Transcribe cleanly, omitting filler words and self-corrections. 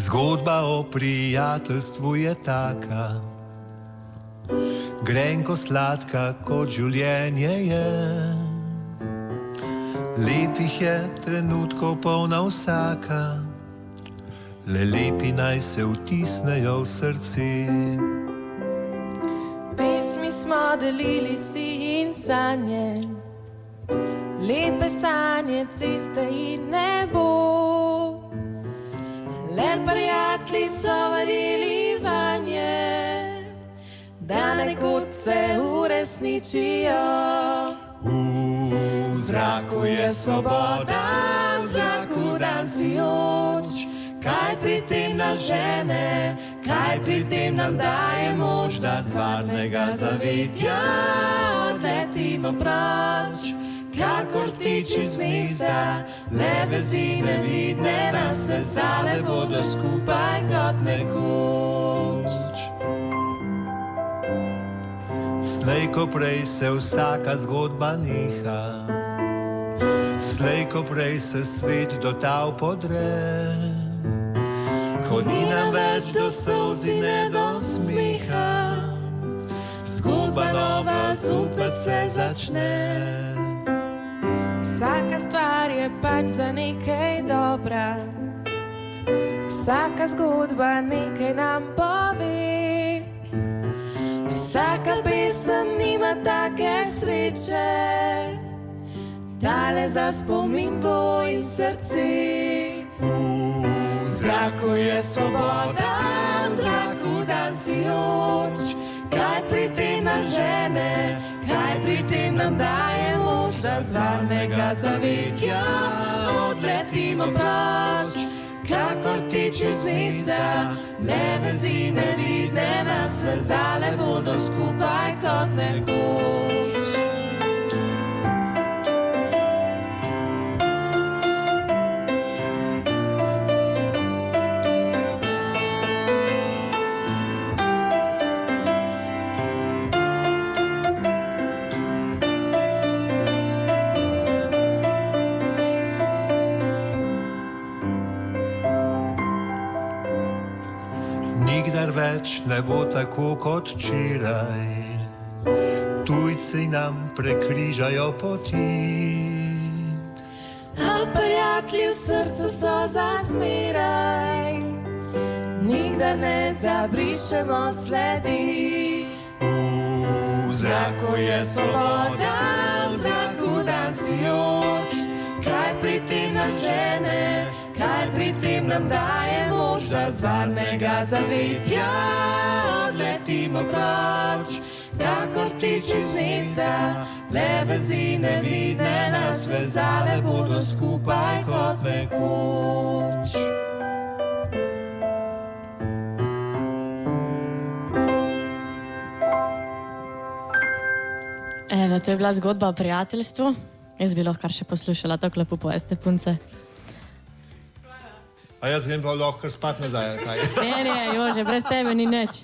Zgodba o prijateljstvu je taka, grenko sladka kot življenje je. Lepih je trenutkov polna vsaka, le lepi naj se vtisnejo v srce. Pesmi smo delili si in sanje, lepe sanje, ceste in nebo. Le prijatelji so verjeli vanje, da nekoč se uresničijo. V zraku je svoboda, v zraku dan sijoč. Kaj pri tem nas žene, kaj pri tem nam daje moč, da z varnega zavetja odletimo proč. Kakor tiči z gnezda, le vezi nevidne nas vezale bodo skupaj kot nekoč. Slej ko prej se vsaka zgodba neha, slej ko prej se svet do tav podre. Ko ni nam več do solz in ne do smeha, zgodba nova zopet se začne. Vsaka stvar je pač za nekaj dobra, vsaka zgodba nekaj nam pove. Vsaka pesem nima take sreče, tale za spomin bo in srce. V zraku je svoboda, v zraku dan sijoč. Kaj pri tem nas žene, kaj pri tem nam daje moč, da z varnega zavetja odletimo proč. Kakor tiči z gnezda, le vezi nevidne nas vezale bodo skupaj kot nekoč. Nikdar več ne bo tako kot včeraj, tujci nam prekrižajo poti. A prijatelji v srcu so za zmeraj, nikdar ne zabrišemo sledi. V zraku je svoboda, v zraku dan sijoč. Kaj pri tem nas žene, kaj pri tem nam daje moč, da z varnega zavetja odletimo proč. Kakor tiči z gnezda, le vezi nevidne nas vezale bodo skupaj kot nekoč. Evo, to je bila zgodba o prijateljstvu. Jaz bi lahko kar še poslušala, tako lepo poveste, punce. A jaz grem pa lahko spat nazaj, kaj? Ne, Jože, brez tebe ni nič.